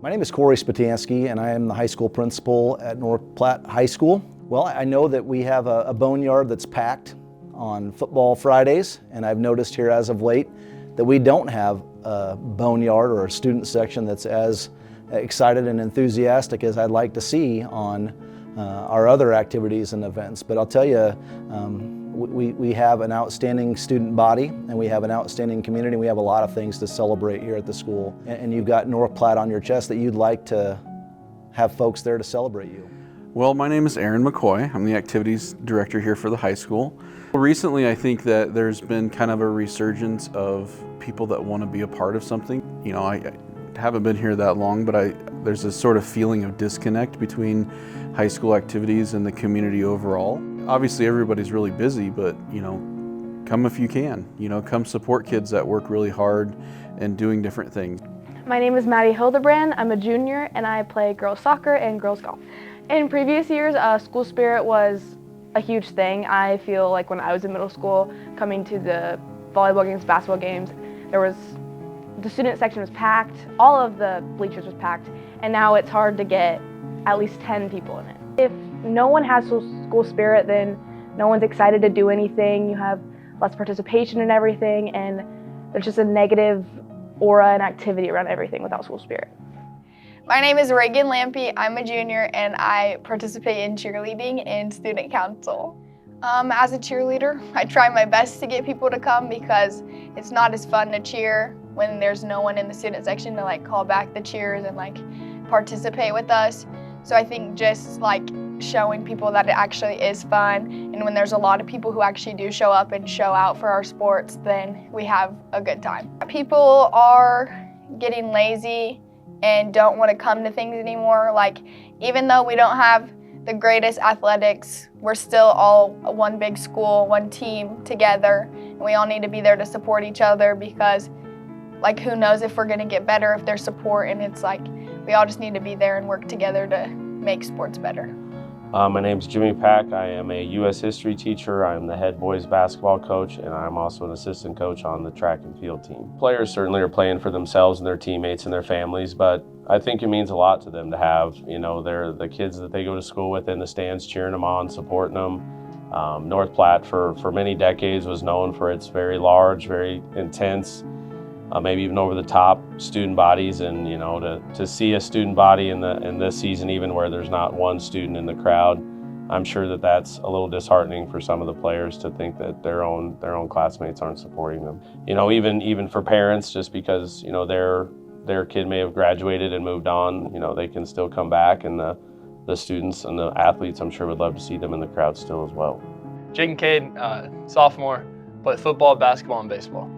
My name is Corey Spatansky, and I am the high school principal at North Platte High School. Well, I know that we have a boneyard that's packed on football Fridays, and I've noticed here as of late that we don't have a boneyard or a student section that's as excited and enthusiastic as I'd like to see on our other activities and events. But I'll tell you, we have an outstanding student body, and we have an outstanding community. We have a lot of things to celebrate here at the school. And you've got North Platte on your chest that you'd like to have folks there to celebrate you. Well, my name is Aaron McCoy. I'm the activities director here for the high school. Recently, I think that there's been kind of a resurgence of people that want to be a part of something. You know, I haven't been here that long, but there's this sort of feeling of disconnect between high school activities and the community overall. Obviously, everybody's really busy, but you know, come if you can. You know, come support kids that work really hard and doing different things. My name is Maddie Hildebrand. I'm a junior and I play girls soccer and girls golf. In previous years, school spirit was a huge thing. I feel like when I was in middle school, coming to the volleyball games, basketball games, the student section was packed, all of the bleachers was packed, and now it's hard to get at least 10 people in it. If no one has school spirit, then no one's excited to do anything. You have less participation in everything, and there's just a negative aura and activity around everything without school spirit. My name is Reagan Lampe. I'm a junior and I participate in cheerleading and student council. As a cheerleader, I try my best to get people to come because it's not as fun to cheer when there's no one in the student section to like call back the cheers and like participate with us. So I think just like showing people that it actually is fun, and when there's a lot of people who actually do show up and show out for our sports, then we have a good time. People are getting lazy and don't want to come to things anymore. Like, even though we don't have the greatest athletics, we're still all one big school, one team together, and we all need to be there to support each other because like who knows if we're going to get better if there's support, and it's like we all just need to be there and work together to make sports better. My name's Jimmy Pack. I am a U.S. history teacher. I'm the head boys basketball coach, and I'm also an assistant coach on the track and field team. Players certainly are playing for themselves and their teammates and their families, but I think it means a lot to them to have, you know, the kids that they go to school with in the stands cheering them on, supporting them. North Platte for many decades was known for its very large, very intense, maybe even over the top student bodies, and you know, to see a student body in this season even where there's not one student in the crowd, I'm sure that that's a little disheartening for some of the players to think that their own classmates aren't supporting them. You know, even for parents, just because you know their kid may have graduated and moved on, you know, they can still come back, and the students and the athletes, I'm sure, would love to see them in the crowd still as well. Jake and Cade, sophomore, play football, basketball, and baseball.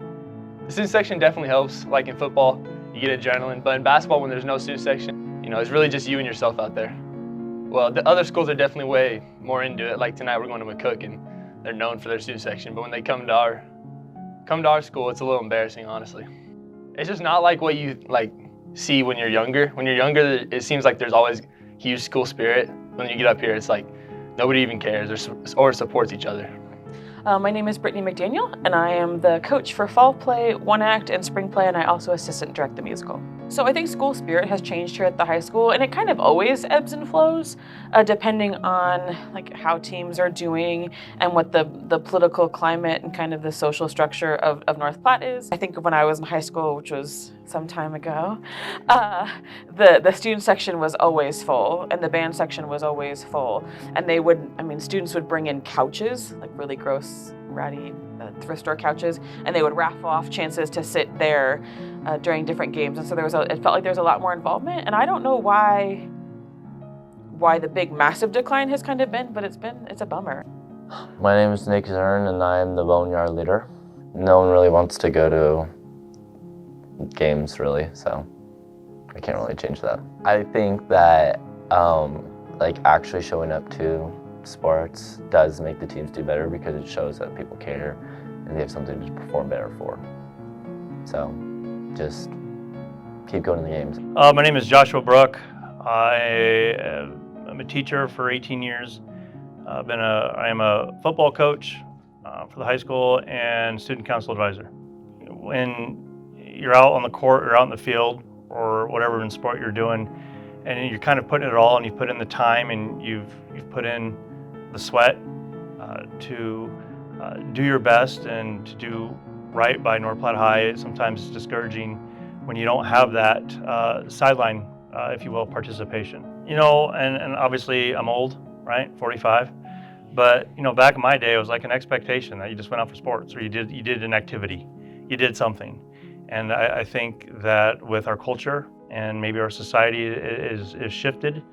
The student section definitely helps. Like in football, you get adrenaline, but in basketball, when there's no student section, you know, it's really just you and yourself out there. Well, the other schools are definitely way more into it. Like tonight, we're going to McCook, and they're known for their student section. But when they come to our school, it's a little embarrassing, honestly. It's just not like what you like see when you're younger. When you're younger, it seems like there's always huge school spirit. When you get up here, it's like nobody even cares or supports each other. My name is Brittany McDaniel, and I am the coach for fall play, one act, and spring play, and I also assistant direct the musical. So I think school spirit has changed here at the high school, and it kind of always ebbs and flows, depending on like how teams are doing and what the political climate and kind of the social structure of North Platte is. I think when I was in high school, which was some time ago, the student section was always full, and the band section was always full, and students would bring in couches, like really gross, ratty thrift store couches, and they would raffle off chances to sit there during different games, and so it felt like there was a lot more involvement, and I don't know why the big massive decline has kind of been, but it's a bummer. My name is Nick Zern, and I'm the boneyard leader. No one really wants to go to games, really, so I can't really change that. I think that like actually showing up to sports does make the teams do better because it shows that people care and they have something to perform better for. So just keep going to the games. My name is Joshua Brook. I am a teacher for 18 years. I am a football coach for the high school and student council advisor. When you're out on the court or out in the field, or whatever in sport you're doing, and you're kind of putting it all, and you put in the time, and you've put in the sweat to do your best and to do right by North Platte High. Sometimes it's discouraging when you don't have that sideline, if you will, participation. You know, and obviously I'm old, right? 45. But you know, back in my day, it was like an expectation that you just went out for sports, or you did an activity, you did something. And I think that with our culture and maybe our society is shifted,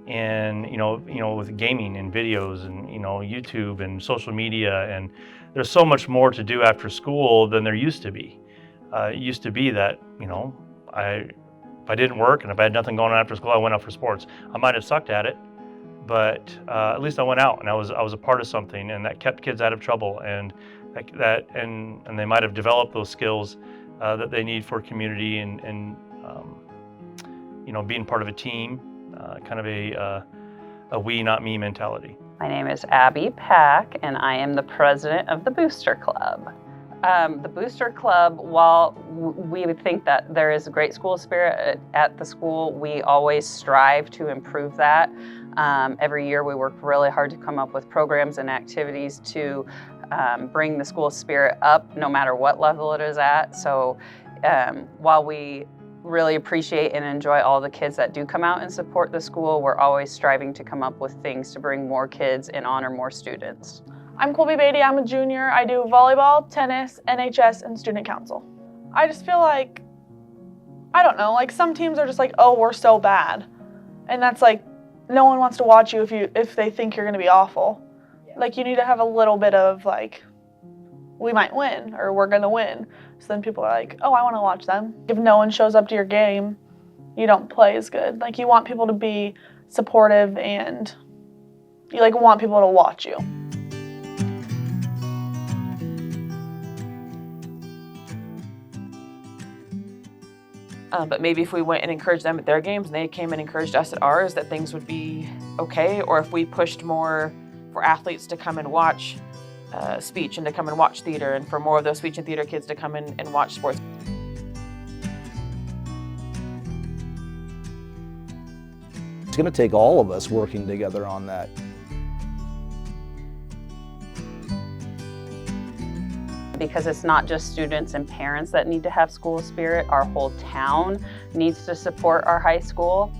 and you know, with gaming and videos and YouTube and social media, and there's so much more to do after school than there used to be. It used to be that if I didn't work and if I had nothing going on after school, I went out for sports. I might have sucked at it, but at least I went out and I was a part of something, and that kept kids out of trouble, and and they might have developed those skills that they need for community and being part of a team, kind of a we not me mentality. My name is Abby Pack, and I am the president of the Booster Club. The Booster Club, while we would think that there is a great school spirit at the school, we always strive to improve that. Every year we work really hard to come up with programs and activities to bring the school spirit up no matter what level it is at. So while we really appreciate and enjoy all the kids that do come out and support the school, we're always striving to come up with things to bring more kids and honor more students. I'm Colby Beatty, I'm a junior. I do volleyball, tennis, NHS, and student council. I just feel like, I don't know, like some teams are just like, oh, we're so bad. And that's like, no one wants to watch you if they think you're gonna be awful. Yeah. Like you need to have a little bit of like, we might win, or we're gonna win. So then people are like, oh, I wanna watch them. If no one shows up to your game, you don't play as good. Like you want people to be supportive, and you like want people to watch you. But maybe if we went and encouraged them at their games and they came and encouraged us at ours, that things would be okay. Or if we pushed more for athletes to come and watch speech and to come and watch theater, and for more of those speech and theater kids to come in and watch sports. It's going to take all of us working together on that. Because it's not just students and parents that need to have school spirit, our whole town needs to support our high school.